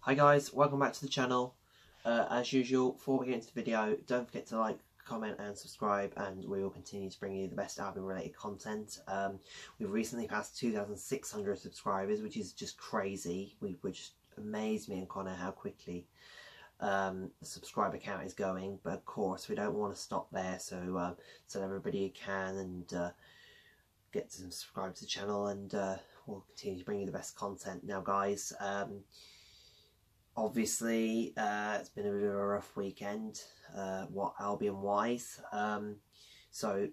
Hi guys, welcome back to the channel. As usual, before we get into the video, don't forget to like, comment and subscribe, and we will continue to bring you the best Albion related content. We've recently passed 2,600 subscribers, which is just crazy. Which amazed me and Connor how quickly the subscriber count is going, but of course we don't want to stop there, so tell everybody you can and get to subscribe to the channel, and we'll continue to bring you the best content. Now guys, obviously it's been a bit of a rough weekend, Albion wise, so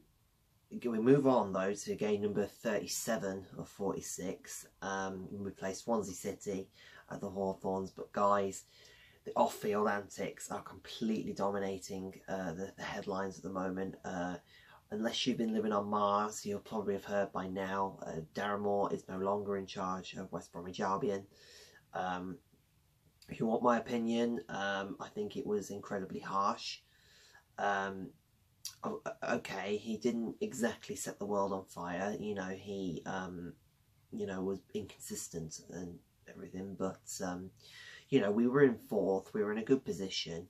we move on though to game number 37 of 46. We play Swansea City at the Hawthorns, but guys, the off-field antics are completely dominating the headlines at the moment. Unless you've been living on Mars, you'll probably have heard by now, Darren Moore is no longer in charge of West Bromwich Albion. If you want my opinion, I think it was incredibly harsh. Okay, he didn't exactly set the world on fire. You know, he was inconsistent and everything, but you know, we were in fourth, we were in a good position,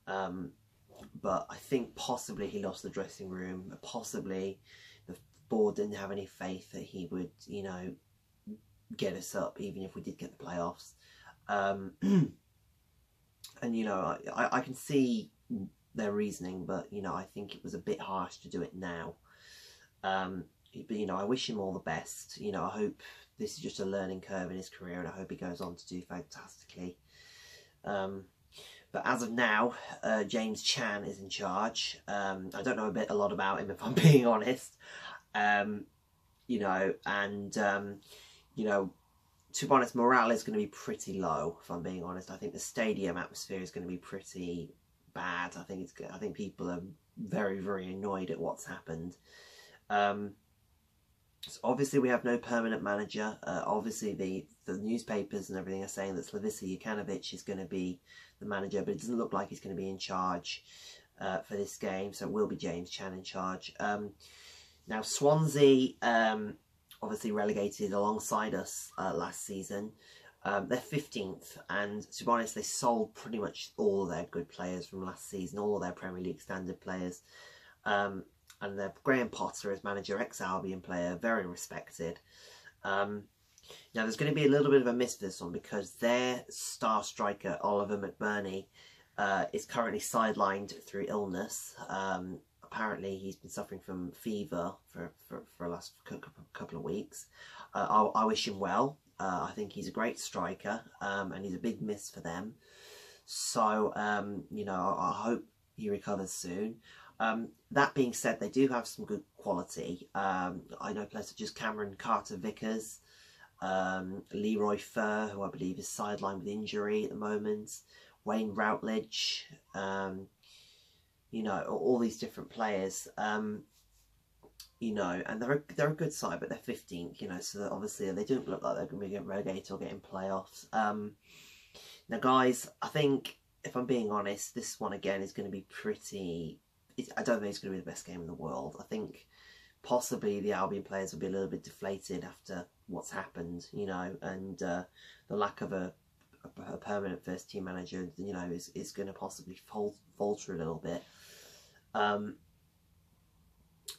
but I think possibly he lost the dressing room. Possibly the board didn't have any faith that he would, you know, get us up even if we did get the playoffs. And you know, I can see their reasoning, but you know, I think it was a bit harsh to do it now. But you know, I wish him all the best. You know, I hope this is just a learning curve in his career, and I hope he goes on to do fantastically. But as of now, James Chan is in charge. I don't know a lot about him, if I'm being honest. You know, and you know, to be honest, morale is going to be pretty low, if I'm being honest. I think the stadium atmosphere is going to be pretty bad. I think people are very, very annoyed at what's happened. So obviously we have no permanent manager. Obviously the newspapers and everything are saying that Slavisa Jokanovic is going to be the manager, but it doesn't look like he's going to be in charge for this game, so it will be James Chan in charge. Now Swansea, obviously relegated alongside us last season. They're 15th, and to be honest, they sold pretty much all their good players from last season, all their Premier League standard players. And they've Graham Potter as manager, ex-Albion player, very respected. Now there's going to be a little bit of a miss for this one, because their star striker, Oliver McBurney, is currently sidelined through illness. Apparently he's been suffering from fever for the last couple of weeks. I wish him well. I think he's a great striker, and he's a big miss for them. So, you know, I hope he recovers soon. That being said, they do have some good quality. I know players such as Cameron Carter-Vickers, Leroy Furr, who I believe is sidelined with injury at the moment, Wayne Routledge, you know, all these different players, you know, and they're a good side, but they're 15th, you know, so obviously they don't look like they're going to get relegated or get in playoffs. Now guys, I think, if I'm being honest, this one again is going to be pretty... I don't think it's going to be the best game in the world. I think possibly the Albion players will be a little bit deflated after what's happened, you know, and the lack of a permanent first team manager, you know, is going to possibly falter a little bit.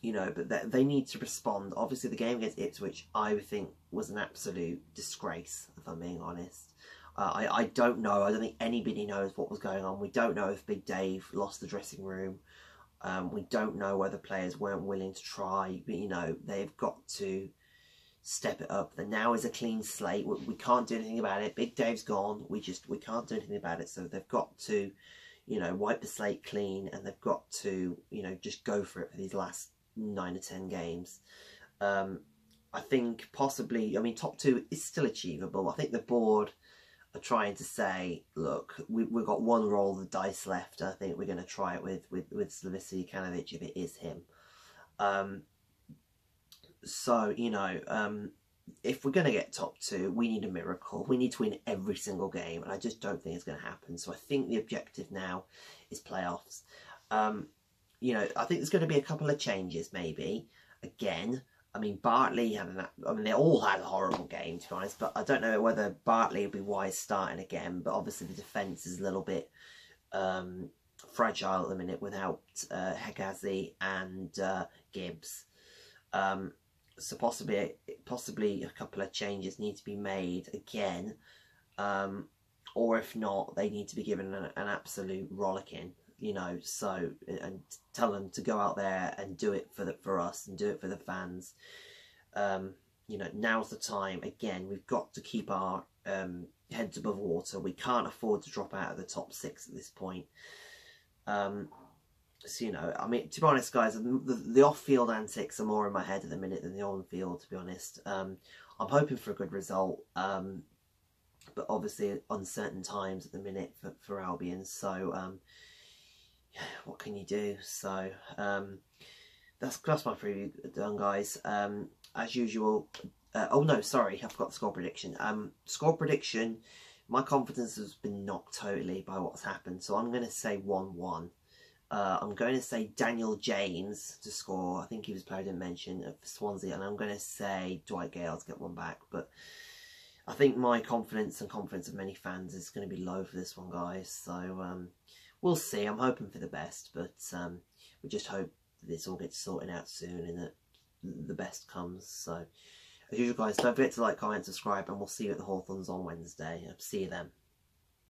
You know, but they need to respond. Obviously the game against Ipswich, I would think, was an absolute disgrace, if I'm being honest. I don't know. I don't think anybody knows what was going on. We don't know if Big Dave lost the dressing room. We don't know whether players weren't willing to try, but you know, they've got to step it up. Now is a clean slate. We can't do anything about it. Big Dave's gone. We can't do anything about it. So they've got to, you know, wipe the slate clean, and they've got to, you know, just go for it for these last 9 or 10 games. I think possibly, I mean, top 2 is still achievable. I think the board are trying to say, look, we've got one roll of the dice left. I think we're going to try it with Slavisa Jokanovic if it is him. So, you know, if we're going to get top 2, we need a miracle. We need to win every single game, and I just don't think it's going to happen. So I think the objective now is playoffs. You know, I think there's going to be a couple of changes, maybe. Again, I mean, Bartley had they all had a horrible game, to be honest, but I don't know whether Bartley would be wise starting again, but obviously the defence is a little bit fragile at the minute without Hegazi and Gibbs. So possibly a couple of changes need to be made again, or if not, they need to be given an absolute rollicking, you know. So, and tell them to go out there and do it for us and do it for the fans. You know, now's the time. Again, we've got to keep our heads above water. We can't afford to drop out of the top 6 at this point. So, you know, I mean, to be honest, guys, the off-field antics are more in my head at the minute than the on-field, to be honest. I'm hoping for a good result, but obviously uncertain times at the minute for Albion. So, what can you do? So, that's my preview done, guys. As usual, oh no, sorry, I forgot the score prediction. Score prediction, my confidence has been knocked totally by what's happened, so I'm going to say 1-1. I'm going to say Daniel James to score. I think he was player I didn't mention for Swansea, and I'm going to say Dwight Gale to get one back. But I think my confidence and confidence of many fans is going to be low for this one, guys. So we'll see. I'm hoping for the best, but we just hope that this all gets sorted out soon and that the best comes. So as usual, guys, don't forget to like, comment, subscribe, and we'll see you at the Hawthorns on Wednesday. See you then.